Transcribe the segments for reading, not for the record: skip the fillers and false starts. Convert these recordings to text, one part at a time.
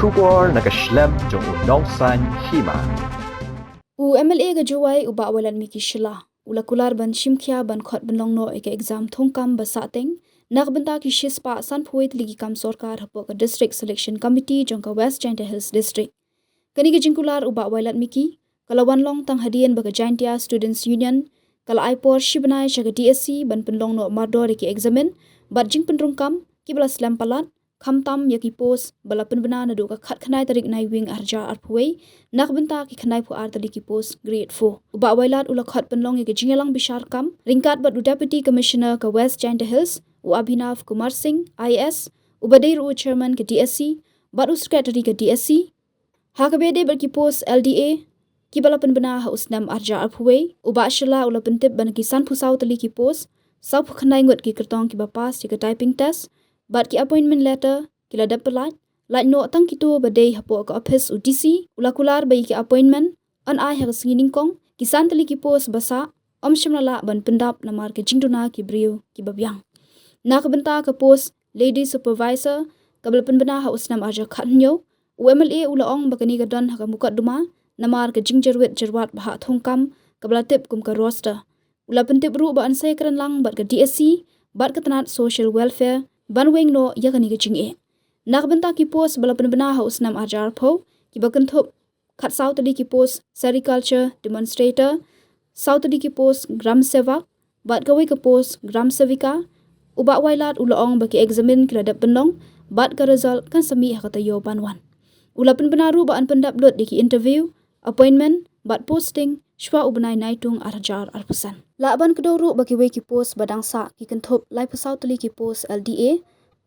Shubor nakaslem jong unongsan hima. MLA ga juwai uba walan miki shila. Ula kular ban shimkia ban khot ban long no eke exam thongkam basateng. Nak benta ki shispa san phuit ligi kam sorkar hapo ka district selection committee jong ka West Jaintia Hills district. Kani ga jingkular uba walan miki. Kala wan long tang hadian baga Jaintia Students Union. Kala aipor shibnai shaga DSC ban penlong no mardor eke examen. Bat jing penrungkam ki bala slam palat. Khamtam yaki pos bala penbena na do ka khat khanai tarik nai wing arja arphuai nak benta ki khanai phu artali ki pos grade 4 uba wailat ula khat penlong ye jingelang bishar kam ringkat bat deputy commissioner ka West Jaintia Hills u Abhinav Kumar Singh IS ubadir u chairman ka DSC bat u secretary ka DSC hakabede bat ki pos LDA ki bala penbena ha usnam arja arphuai uba shila ula pentip ban ki san phusau tali ki pos sab khanai ngot ki kertong ki bapas ki typing test bat ki appointment letter kila dapelat lait no tang kitu badai hapo ka office UTC ulakular bai ki appointment an ai ha singining kong ki santali ki pos basa om shimnala ban pendap namar ke jingduna ki brio ki babyang nak benta ka pos lady supervisor kabel penbena ha usnam aja khatnyo UMLA ulaong bakani ka don ha ka mukat duma namar ke jingjerwet jerwat bah thongkam kabla tip kum ka roster ula pentip ru ba an sai kran lang bat ka DSC bat ka tanat social welfare banweng no yakani ke jinge nak benta ki pos bala penbena ha usnam ajar pho ki bakan thop khat sau tadi ki pos sericulture demonstrator sau tadi ki pos gram sevak bat gawi ke pos gram sevika uba wailat ulaong baki examen kradap penong bat ka result kan sami ha kata yo banwan ula penbena ru ba an pendap lot di ki interview appointment bat posting shwa ubnai naitung arjar arpusan laban kedoru baki we ki pos badangsa ki kenthop lai pusau tuli ki pos LDA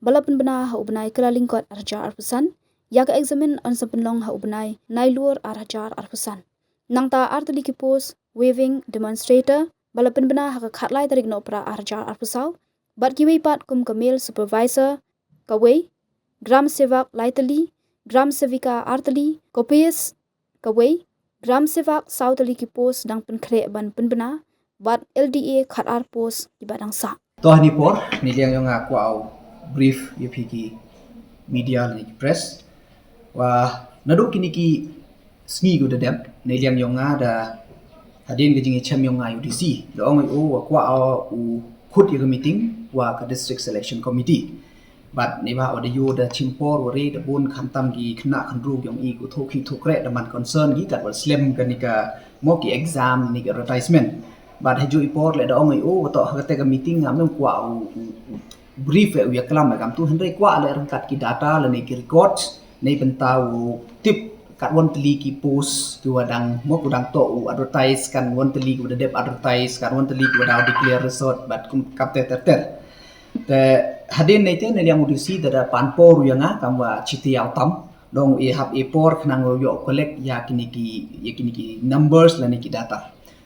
bala penbena ha ubnai kralingkot arjar arpusan yak examen an sapenlong ha ubnai nailur arjar arpusan nangta artli ki pos waving demonstrator bala penbena ha khatlai tarik no pra arjar arpusau bat ki we pat kum kamel supervisor kawe gram sevak laitali gram sevika artli kopies kawe gram sevak sautali ki pos dang penkhre ban penbena bat LDA khatar pos di badang sa to hani por ni liang yo nga kwao brief ypki media ni press wa nadu kini ki sngi go dedem ni liang yo nga da hadin ge jingi cham yo nga UDC lo ong o wa kwao u khut ye meeting wa ka district selection committee but ni ba oda yo da chimpor wore da bon khantam gi khna khandru yong i ku thoki thokre da man concern gi kat wal slim kan ni ka mo ki exam ni ka advertisement but haju ipor le da ong o to ha te ka meeting ngam nong kwa brief ya klam kam tu hendai kwa le rangkat ki data le ni ki records nei pentau tip kat won teli ki post ki wadang mo kudang to advertise kan won teli ku dep advertise kan won teli ku wadang declare resort but kum kapte ter te hadin nei te nei yang udisi da panpor yang kamwa chiti autam dong e hab e por khnang yo collect ya kini ki numbers la ni ki data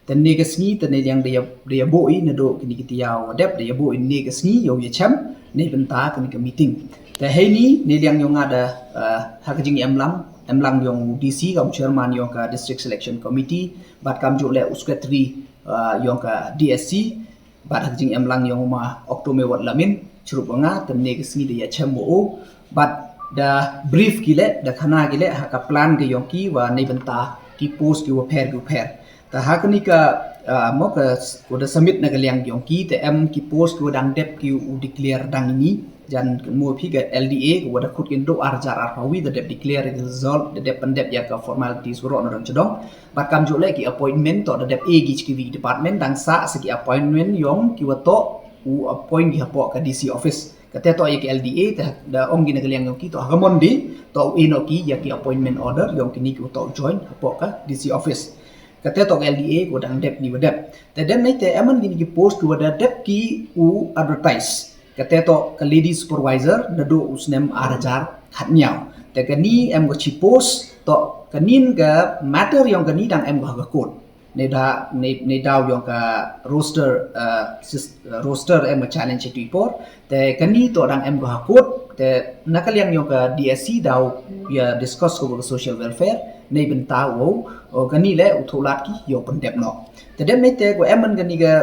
ten ne gasni ten ne yang dia boi ne do kini ki tiaw dep dia boi ne gasni yo ye cham ne benta kini ki meeting te hei ni ne yang yo ngada ha ka jing emlang yong DC kam chairman yong ka district selection committee bat kam jo le secretary yong ka DSC bat ha jing emlang yong ma oktober wat lamin chrup nga ten ne gasni dia cham mo bat da brief gile da khana gile ha ka plan ge yong ki wa ne benta ki post ki wa pair ta ha kani ka mo ka ko da submit na galiang yong ki te em ki post ko dang dep ki u declare dang ni jan mo phi ga LDA ko da khut kin do arjar arpawi da dep declare the result da dep pendep ya ka formalities ro no chodong bat kam jo le ki appointment to da dep e gi ki department dang sa se ki appointment yong ki wa to u appoint gi hapo ka DC office kate to ye ki LDA da ong gi na galiang yong ki to hamon di to ino ki ya ki appointment order yong ki ni ki to join hapo ka DC office kate to LDA ko dang dep ni wadep te dem nei te aman gini ki post ko da dep ki u advertise kate to ka lady supervisor na do usnem arajar khatnyao te kani em go chi post to kanin ga matter yong kani dang em go ga code ne da yong ka roster em challenge ti por te kani to dang em go ha code te nakaliang yong ka DSC daw ya discuss ko social welfare nei bentau kani le utholat ki yo pendep no te dem nei te ko eman kani ga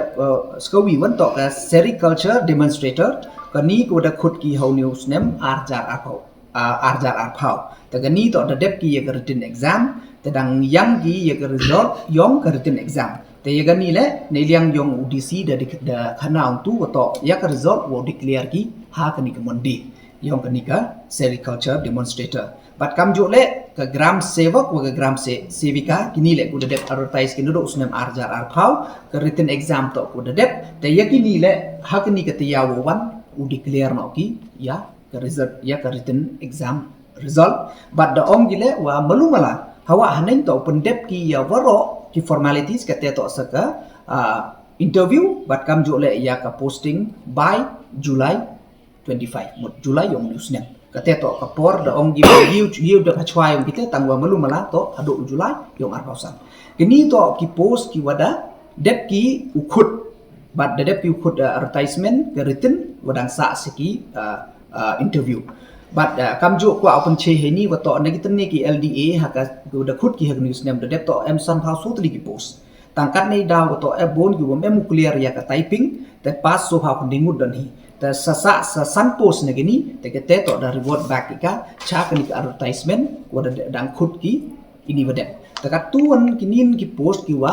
skowi wan to ka sericulture demonstrator kani ko da khut ki ho news nem arjar arjar arpau tegani to da dep ki ya written exam tedang yang ki ya result yong written exam te ya gani le ne liang yong UDC da khana tu to ya result wo declare ki ha kani ka mondi yong kani ka sericulture demonstrator but kam jo le ka gram sevak wa ka gram sevika kini le ku da dep advertise kini do usnem arjar arpau ka written exam to ku da dep te ya kini le ha kani ka tiyawo wan u declare no ki ya ka result ya ka written exam result but the ong gile wa malumala hawa hanen to pendep ki ya waro ki formalities ka te to saka interview but kam jo le ya ka posting by July 25 mot July yong newsnem ka te to ka por the ong giu de achwai yong kita tangwa malumala to hado July yong arpausan kini to ki post ki wada dep ki ukhut but the dep ki ukhut advertisement ka written wadang sa siki interview but kam jo ko open che heni wa to na kitan ne ki LDA haka da khut ki hak news nem da dep to em san phau so tli ki post tangkat nei daw to e bon ki wom em clear ya ka typing te pass so ha kun dingut dan hi te sa san post ne gini te ke te to da reward back ka cha ka ni advertisement ko da dang khut ki ini wa dep te ka tuan kinin ki post ki wa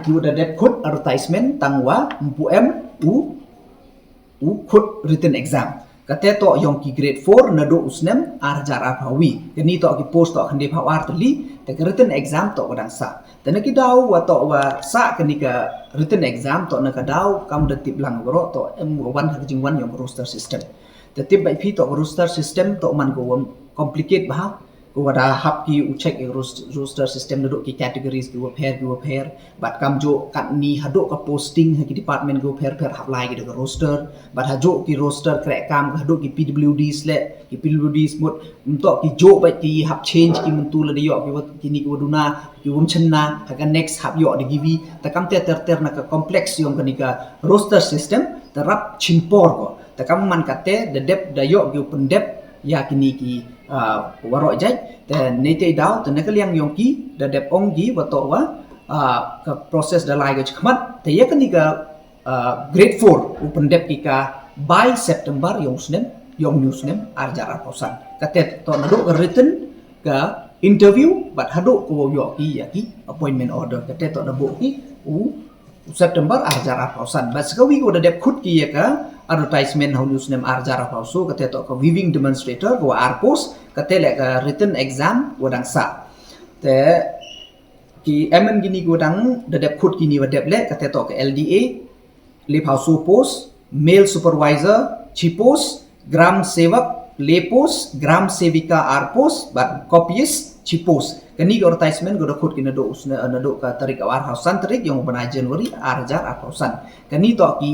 ki da dep khut advertisement tangwa mpu em u khut written exam kate to yong ki grade 4 na do usnem arjar arpawi kini to ki post to khande phawar tli te written exam to kadang sa tena ki daw wa to wa sa kini ka written exam to na ka daw kam de tip lang ro to m1 hajing wan yong roster system te tip bai phi to roster system to man go complicate ba ko wada hap ki u check roster system na do ki categories ki wa pair but kam jo kat ni hado ka posting ha ki department go pair hap lai ki de roster but ha jo ki roster krek kam hado ki PWDs le ki PWDs mot to ki jo bai ki hap change ki mun tu la de yo ki ni ko duna ki wum chenna ha ka next hap yo de givi ta kam te ter na ka complex yong ka ni ka roster system terap chimpor ko ta kam man ka te de dep da yo ki pendep ya kini ki warok jaj te nete daw te nakaliang yong ki da dep ong gi wato wa ka proses da lai ga chkhmat te ya kani ka grade 4 open dep ki ka by September yong newsnem arjar arpausan ka te to na do written ka interview but hado ko yo ki ya ki appointment order ka te to da bo ki September arjar arpausan but sekawi ko da dep khut ki ya ka advertisement how newsnem arjar arpauso ka te to ka viewing demonstrator ko arpos ka te le ka written exam wadang sa te ki emen gini godang da dep khut kini wa dep le ka te to ka LDA le phauso post mail supervisor chipos gram sevak le post gram sevika arpos but copyist chipos kani ka advertisement go da khut kina do usna na do ka tarik awar hausan tarik yang bana January arjar arpausan kani to ki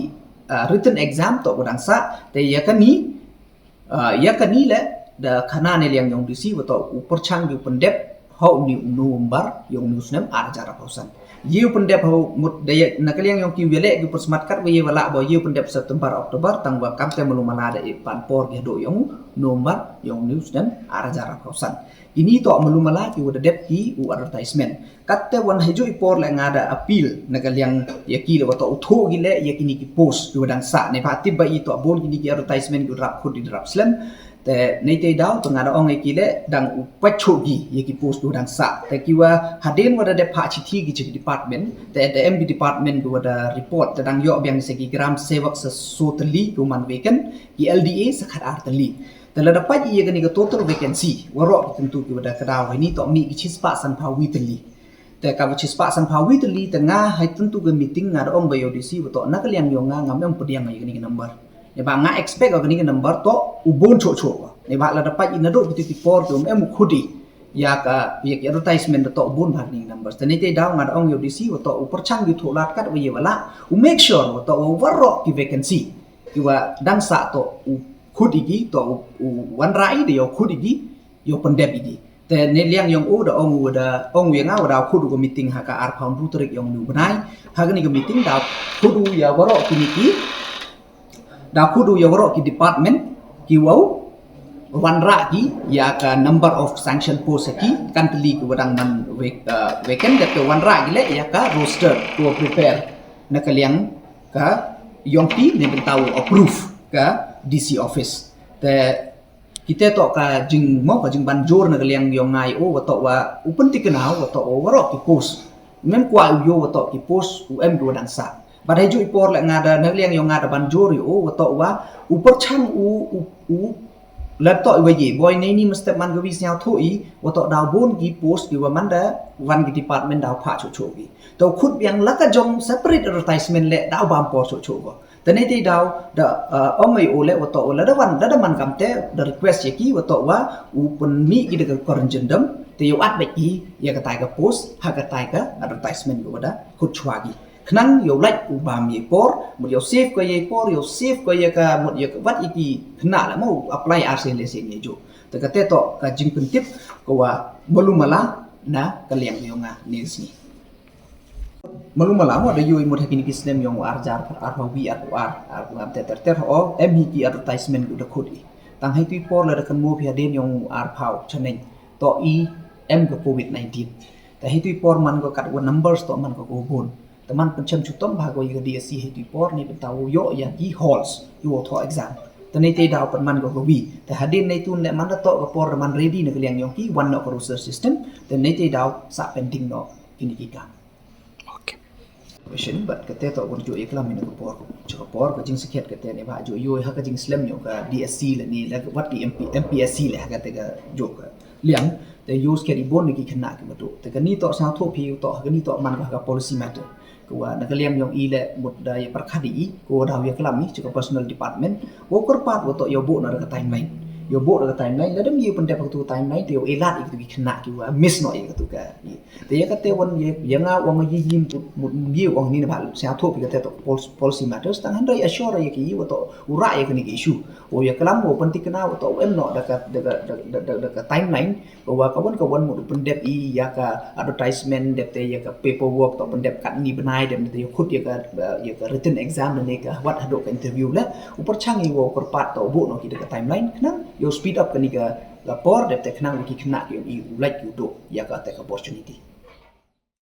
written exam to godang sa te ya kani le da khana ne liang yong disi wato upar chang yu pendep how ni November yong newsnem arjar arpausan yu pendep how mut daya nakaliang yong ki wele gu persmat kat we wala bo yu pendep September Oktober tangwa kam te melumana da pan por ge do yong November yong newsnem arjar arpausan ini to melumala ki wada dep ki u advertisement katte wan haju ipor le ngada appeal nakaliang yaki le wato utho gile yakini ki post gu wadang sa ne pati ba i to bon kini ki advertisement gu rap khut di rap slam te nei te daw to ngada ong ki le dang upacho gi yaki post gu dang sa te kiwa haden wada dep ha chithi gi chi department te MB department gu wada report te dang yo byang se ki gram sevak sa sotali gu man vacant ki LDA sakhat artali Tala dapat ia kani ka total vacancy warok tentu ki wada kadaw ini to mi ki chispa san pawi teli te ka chispa san pawi teli tengah hai tentu ke meeting ngada om bayo disi wato nakaliang yo nga ngam pediang ai kani number ne ba nga expect kani number to ubon cho ne ba la dapat ina do ki por to em khudi ya ka ya ki advertisement to ubon bhag ni number tani te daw ngada ong yo disi wato upar chang gi tholat kat we wala make sure wato warok ki vacancy ki wa dang sa to khudigi to wan rai de yo khudigi yo pendep igi te ne liang yong u da ong wenga wada khudu ko meeting ha ka ar phang rutrik yong nu banai ha ni ko meeting da khudu ya waro kiniki da khudu ya waro ki department ki wau wan ra ki ya ka number of sanction post ki kan teli ko wadang man weekend da ke wan ra gi le ya ka roster to prepare na ka liang ka yong ti ne tahu approve ka DC office te kita tok ka jing mo ka jing banjur na kaliang yung ngai o wato wa upen tikenau wato o warok ki post mem kwa yo wato ki post go dan sa badai ju ipor la ngada na kaliang yung ngada banjur yo wato wa upor chang u laptop we ye boy nei ni mesti man go vis nyau thui wato daw bon ki post ki wa manda wan ki department daw pha chu ki to khut biang la ka jong separate advertisement le daw bam por chu goแต่ในที่ดาวไม่โอเล่ว่าต่อแล้วได้มันคำเตะได้ request อย่างกี้ว่าต่อว่าอุปนิกิจการคนจันดมแต่ยอดแบบนี้อยากกระต่ายกับ post หากกระต่ายกับ advertisement ก็ว่าได้คุดชวากีขณะยอดไลค์อุบามยี่ปอร์หมดยอด save ก็ยี่ปอร์ยอด save ก็ยี่กับหมดยอดวัดอีกีขณะแล้วมั่ว apply อาเซียนเลเซียนยี่จูแต่ก็เตะต่อก็จึงเป็นทิปก็ว่าบลูมาลานะก็เลี้ยงยองอ่ะนี่สิMalam ada yoi mudah kini kisnem yang arjar arhawi ar ngam ter ho mhiki advertisement udah kodi tang hai tui por la kan mo phia den yang ar phau chaneng to go covid-19 ta hai tui por man go kat wa numbers to man go bon ta man pencem chutom bhago yi dsc hai tui por ni betau yo ya ki halls yo tho exam ta nei te daw pan man go wi ta hadin nei tun le man to go por man ready na kliang yang ki one no research system ta nei te daw sa pending no kini kika question but kete to bon jo eklam ni ko por ko jing sekhet kete ne ba jo yo ha ka jing slam yo ka dsc la ni la wat ki mpsc la ka te ka jo ka liang te use ke di bon ni ki khna ki matu te ka ni to sa tho phi to ka ni to man ka policy matter ko wa na ka liam yong i le mut da ya parkhadi ko daw ya klam ni ko personal department wo kor pat wo to yo bo na ka timeline yo bo na timeline la dem yu pen de tu timeline te yo elat ik tu ki khna ki wa miss no ik tu ka te ya ka te won ye yang a wong yi yim mut bi wong ni na ba sa tho pi ka te to policy matters tang han dai assure ye ki wo to ura ye ki ni ki issue o ya kalam wo pen ti kana wo to em no da ka timeline ko wa ka won mut pen de i ya ka advertisement de te ya ka paperwork to pen de kat ni benai de te yo khut ya ka written exam ne ka wat hado ka interview la upar chang i wo kor pat to bo no ki da timeline kana yo speed up kani ka lapor de te khnang ki khna ki i like you do ya ka te opportunity